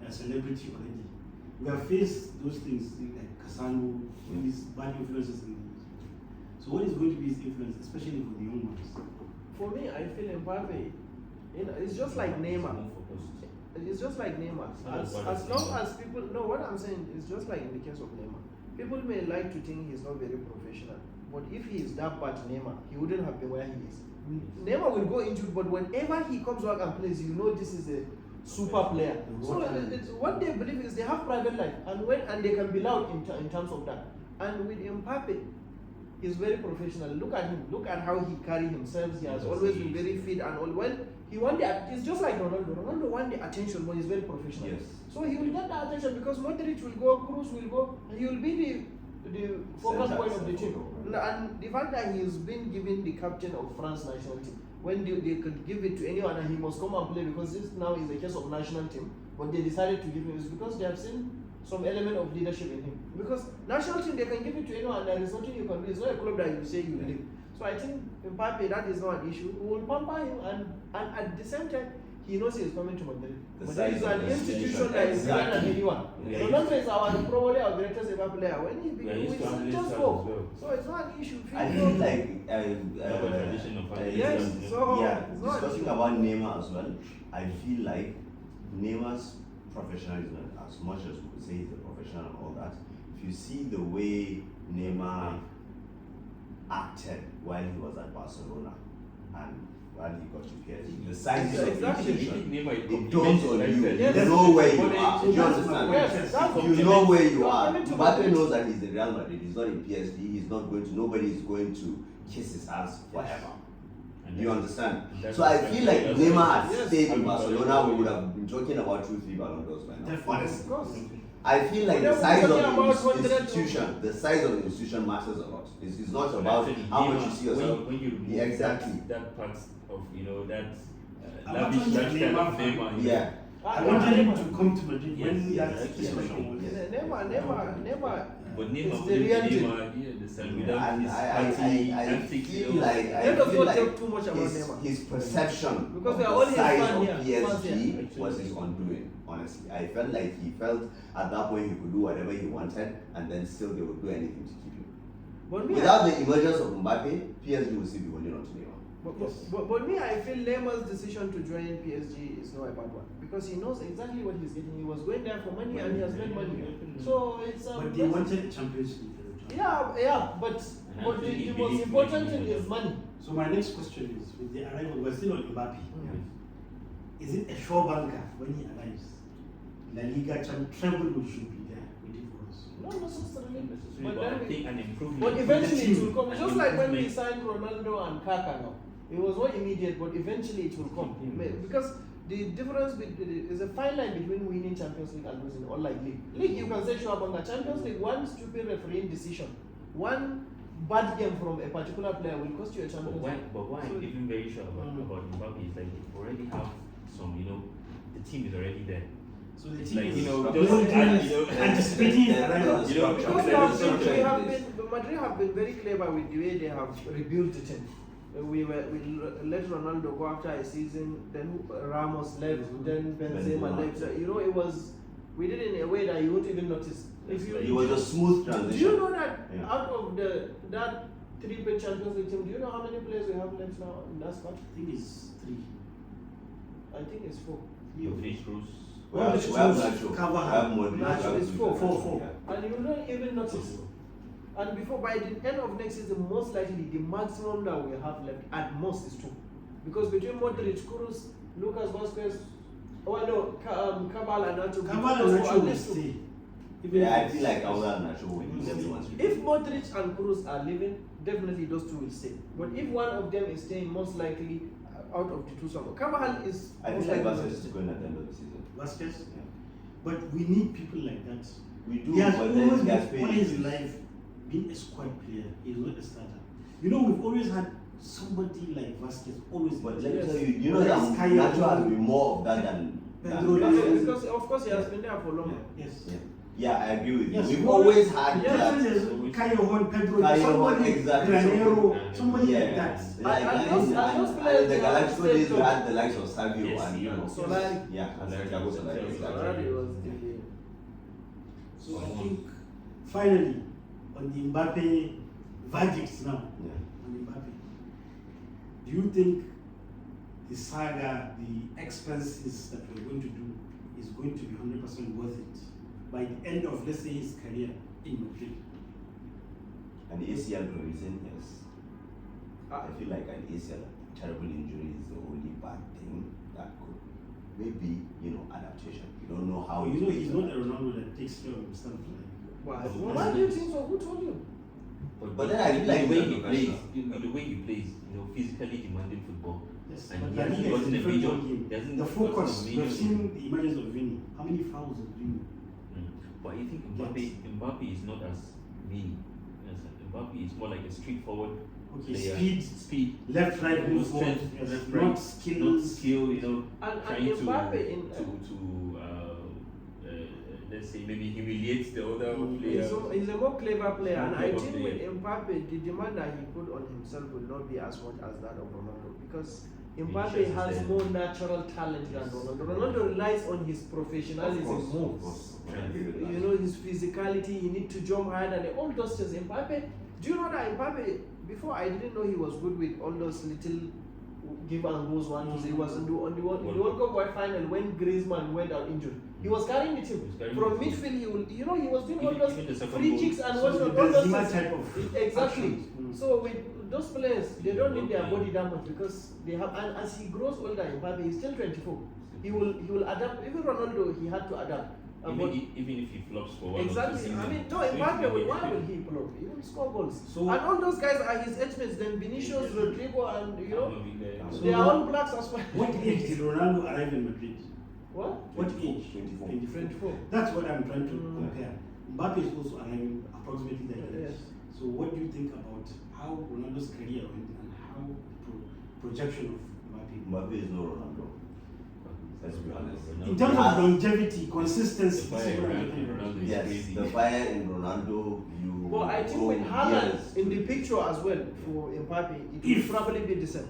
a celebrity already. We have faced those things like Casano, these bad influences in the So what is going to be his influence, especially for the young ones? For me, I feel Mbappe, it's just like Neymar. More focused. It's just like Neymar. As long as people know what I'm saying, it's just like in the case of Neymar. People may like to think he's not very professional, but if he is that bad Neymar, he wouldn't have been where he is. Neymar will go into it, but whenever he comes back and plays, this is a super player. So what they believe is they have private life, and they can be loud in terms of that. And with Mbappe, he's very professional. Look at him. Look at how he carries himself. He has always been very fit and all. Well, it's just like Ronaldo. Ronaldo want the attention, but he's very professional. Yes. So he will get the attention because Modric will go, Cruz will go, and he will be the focus point of the team. And the fact that he's been given the captain of France national team, when they could give it to anyone and he must come and play, because this now is a case of national team, but they decided to give him, is because they have seen some element of leadership in him. Because national team, they can give it to anyone and there is nothing you can do. It's not a club that you say you leave. So I think Mbappe, that is not an issue. We will pamper him, and at the same time, he knows he is coming to Madrid. The Madrid is size an of the institution that is bigger than Exactly. anyone. Yeah, Ronaldo is probably our greatest ever player. When he Yeah, he's begins, to we just as go. well. So it's not an issue. I feel like Have a tradition of Yes, so yeah, it's not an discussing issue. about Neymar as well, I feel like Neymar's professionalism, as much as we could say he's a professional and all that, if you see the way Neymar acted while he was at Barcelona and while he got to PSG, the sizes of the Exactly. institution, It it dawns on you. Yes. You know where you But are. it- Do you understand? Yes, that's You know where you You're are. coming to Mbappe Madrid. knows that he's in Real Madrid. He's not in PSG. He's not going to. Nobody is going to kiss his ass forever. And You that's- understand? that's So I exactly- feel like that's Neymar what- had Yes. stayed in I'm Barcelona, sorry. we would have been talking about 2-3 Ballon d'Ors by now. Definitely. Honestly, Of course. I feel like We're the size of talking about the 100 institution, the size of the institution matters a lot. It's not about Actually, how much Neymar, you see yourself. when you remove Yeah, exactly. that part of that I'm lavish actually a lifestyle Neymar of fan. Neymar. Yeah. I wanted him to come to Madrid Yes, when yes, that yes, discussion yes. was. Yes. Neymar. But It's Neymar, the reality. the cell without And his I party, feel antics, like Let us I feel not talk like too much about Neymar. his perception Because of we are the all his size fan of here, fans PSG here. was his undoing. Honestly, I felt like he felt at that point he could do whatever he wanted, and then still they would do anything to keep him. But me, Without the emergence of Mbappe, PSG would still be holding on to Neymar. but me, I feel Neymar's decision to join PSG is not a bad one because he knows exactly what he's getting. He was going there for money and he has made money. So it's But they wanted a Champions League. yeah, but And but actually the he most believed important in thing it. is money. So my next question is, with the arrival, we're still on Mbappe. Is it a sure banker when he arrives? La Liga treble should be there waiting for us. Not necessarily. But But I then think an improvement. But eventually it will come. An Just like when we improvement. signed Ronaldo and Kaká now. It was not immediate, but eventually it will come. Because the difference is a fine line between winning Champions League and losing, unlike League. League, you can say sure about the Champions League, one stupid refereeing decision, one bad game from a particular player will cost you a Champions League. But why I'm even very sure about Mbappe is like you already have some, the team is already there. So the It's team like, is just add, anticipating his arrival. You know, Because Structure we in have place. been, Madrid have been very clever with the way they have rebuilt the team. We let Ronaldo go after a season, then Ramos left, then Benzema Benzema. left. So, it was, we did it in a way that you won't even notice. If you, It was a smooth do transition. you know that Yeah. out of that three-page Champions League team, do you know how many players we have left now in that squad? I think it's 3. I think it's 4. Three screws. We have Nacho, we Carvajal. have Modric, we Nacho have is Kroos, four. yeah. And you don't even notice. And before, by the end of next season, most likely the maximum that we have left at most is 2. Because between Modric, Kroos, Lucas Vazquez, Cabal and Nacho. Carvajal and because Nacho at will least 2. stay. Yeah, I feel like our Nacho will be the ones. If Modric and Kroos are leaving, definitely those 2 will stay. But if one of them is staying, most likely out of the 2 someone. Carvajal is I most feel like likely Vasquez to is stay. going at the end of the season. Vasquez. Yeah. But we need people like that. We do, He has but always then he has been paid all his issues. life been a squad player. He's not a starter. We've always had somebody like Vasquez always. But let me Yes. tell you know But that it's kind of- Nacho has been more of that than Pedro, Yeah, Vasquez. because of course he has been there for long. Yes. Yeah. Yeah, I agree with you. Yes, We've we always had Yeah, that. Callejon, Pedro, Callejon, somebody, exactly. Granero, somebody Yeah. like that. Like, And in those players, the they Galactico have days, we stayed had the likes of Savio Yes, and yeah. Solari. yeah, and Santiago Solari, Solari exactly. Solari was the So I think finally on the Mbappe verdicts now. Yeah. On Mbappe, do you think the saga, the expenses that we're going to do, is going to be 100% worth it by the end of, let's say, his career in Madrid? And the ACL reason, yes. I feel like an ACL, terrible injury, is the only bad thing that could maybe, adaptation. You don't know how. He's not a Ronaldo that takes care of himself. Why do you think so? Who told you? But then I feel like the way he's he a plays, professional. the way he plays, physically demanding football. Yes, And but he La hasn't Liga is gotten a a different major- ballgame. he hasn't The gotten a focus, major- we've seen the images of Vini. How many fouls of Vini? But I think Mbappe is not as many. Mbappe is more like a straightforward Okay, player. speed, left, right, move forward. strength, Yes, left, not right, skill. not skill, And trying Mbappe in let's say maybe humiliate the other player. he's a more clever player, and I More think clever with Mbappe, the demand that he put on himself will not be as much as that of Ronaldo because Mbappe Vinicius has is there. more natural talent than Ronaldo. Ronaldo relies on his professionalism more. Of course. I agree with that. You know, his physicality, he need to jump higher than all those things. Mbappe, do you know that Mbappe, before I didn't know he was good with all those little give and goes one to say. He was in the World Cup World final when Griezmann went out injured. He was carrying the team. From midfield, he will, he was doing all those free kicks and So all the those Benzema things. type of Exactly. actions. So with those players, they don't need their body that much because they have. And as he grows older, Mbappe, he's still 24. He will adapt. Even Ronaldo, he had to adapt. Even if he flops for one or two Exactly. seasons. I mean, no, Mbappe, why will he flop? He will score goals. So- and all those guys are his edgements. Then Vinicius, Rodrigo, and So they are all blacks as well. What age did Ronaldo arrive in Madrid? What? What age? 24. 24. That's what I'm trying to compare. Mbappe is also arriving approximately that age. Yes. So what do you think about how Ronaldo's career went and how projection of Mbappe? Mbappe is no Ronaldo. Let's be honest. In terms of Has- longevity, consistency, The this fire is what I'm around talking about. Ronaldo is Yes, crazy. the fire in Ronaldo, you. But I think go with Haaland years in the to- picture as well for Mbappe, it If- will probably be the same.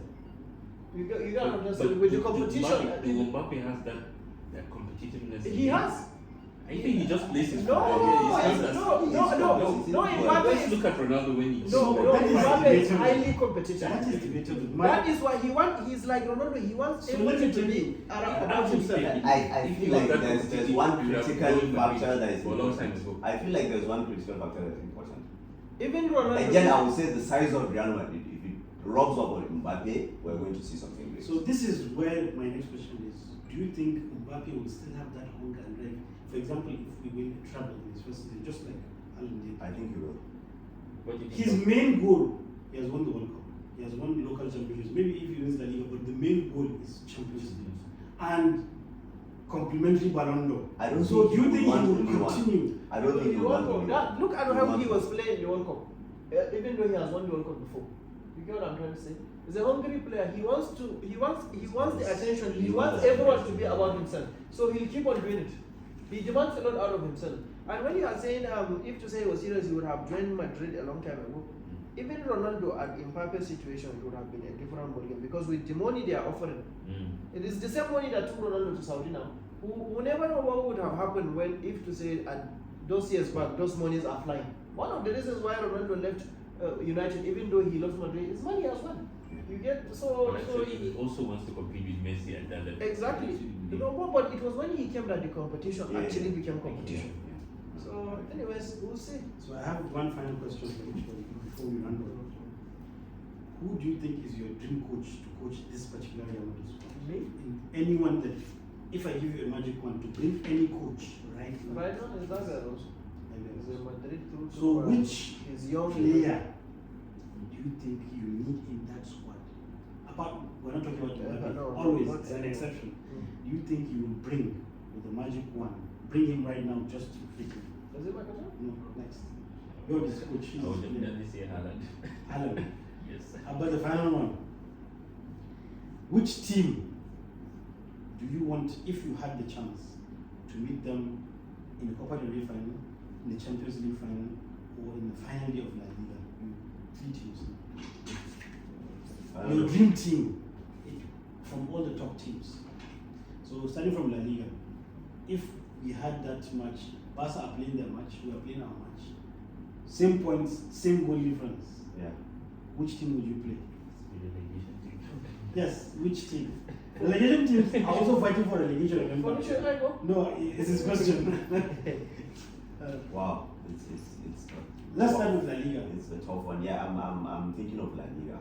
You got to But understand with the competition. Mbappe has that competitiveness. He has. I think he just plays his No, Mbappe Let's is look at Ronaldo when he that is Mbappe is debatable. highly competitive. That is debatable. That is why he wants. He's like Ronaldo. He wants So everything let me to tell be you, about himself. I If he feel was like that there's competitive, one he would have critical won the factor race that is for a long time important. ago. I feel like there's one critical factor that is important. Even Ronaldo. Again, I would say the size of Real Madrid. If it robs up on Mbappe, we're going to see something great. So this is where my next question is: do you think Mbappe will still have that hunger and drive? For example, if we win a treble in his first season, just like Alan did, I think he will. What do you think his about- main goal, he has won the World Cup. He has won the local championships. Maybe if he wins the Liga, but the main goal is Champions League and complimentary Ballon d'Or. I don't So think do you he think would want he will only one. continue? I don't think he will want World only Cup. one. Look at He how want he one. was playing in the World Cup. Even though he has won the World Cup before. You get what I'm trying to say? He's a hungry player. He wants the attention. He wants everyone to be about himself. So he'll keep on doing it. He demands a lot out of himself. And when you are saying, if to say he was serious, he would have joined Madrid a long time ago. Even Ronaldo at Mbappe's situation, it would have been a different ballgame because with the money they are offering, it is the same money that took Ronaldo to Saudi now. Who never know what would have happened when, if to say, at those years back, those monies are flying. One of the reasons why Ronaldo left United, even though he loves Madrid, is money as well. You get But he also wants to compete with Messi at that level. exactly. You know, but it was when he came that the competition actually became competition. Yeah. So, anyways, we'll see. So I have one final question for each of you before we run over. Who do you think is your dream coach to coach this particular Real Madrid squad? Me? Anyone that, if I give you a magic wand to bring any coach right now, Right now, is that guy also. He's a Madrid too. so which he's young player do you think you need in that squad? Apart, we're not talking about Mbappe, no, always, not it's an anymore. exception. Do you think you will bring with the magic wand, bring him right now just to fit him? Is it my question? No, next. You're this coach. I would definitely say Haaland. Alan. Yes. How about the final one? Which team do you want, if you had the chance, to meet them in the Copa del Rey final, in the Champions League final, or in the final day of La Liga? Three teams. Your dream team from all the top teams. So starting from La Liga, if we had that match, Barca are playing their match, we are playing our match. Same points, same goal difference. Yeah. Which team would you play? Relegation team. Yes, which team? Relegation teams are also fighting for relegation, remember? For which I go? No, it's his question. Wow. It's Let's start with La Liga. It's a tough one. Yeah, I'm thinking of La Liga.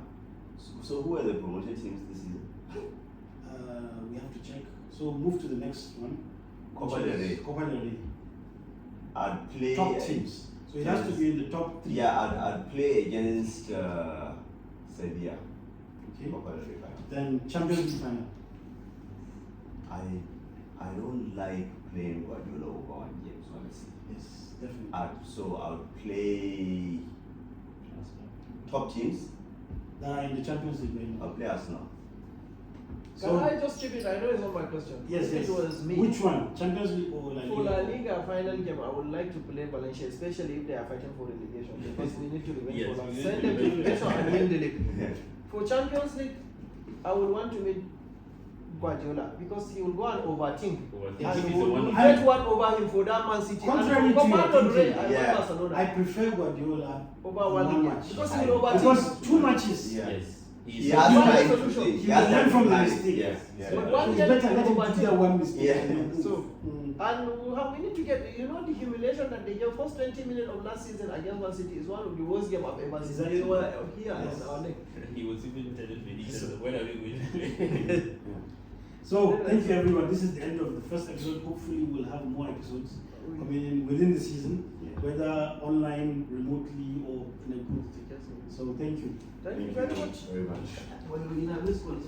So who are the promoted teams this season? We have to check. So move to the next one. Copa which del is Rey. Copa del Rey. I'd play Top teams. So it has to be in the top three. Yeah, I'd play against Sevilla. Okay. Copa del Rey final. Then Champions League final. I don't like playing Guardiola over one game, honestly. Yes, definitely. I'll play top teams. That are in the Champions League right now. I'll play Arsenal. Can I just chip it? I know it's not my question. Yes, If yes. it was me. Which one? Champions League or La Liga? For La Liga final game, I would like to play Valencia, especially if they are fighting for relegation. Because we need to revenge Yes, for we them. need Send to them to revenge. relegation and win the league. For Champions League, I would want to meet Guardiola because he will go and overthink. Overthink. And He's he the will one- get one over him for that Man City. Contrary And to your Commando Rey, thinking, I yeah. want Barcelona. I prefer Guardiola Over one game. match. Because he will overthink. Because 2 matches. Yeah. Yes. He so has one time to solution. think. He He has will time learn to from the plan. mistake. Yes. Yeah. But It's one game better he let will him do overthink. that one mistake. Yeah. So, and we need to get, you know, the humiliation that they gave first 20 minutes of last season against Man City is one of the worst games I've ever seen. Exactly. They were here Yes. on our neck. He was even telling Benitez, when are we going to play? So thank you everyone. This is the end of the first episode. Hopefully we'll have more episodes coming in within the season, whether online, remotely, or in a booth. So thank you. Thank you very much. Very much. When we in a school,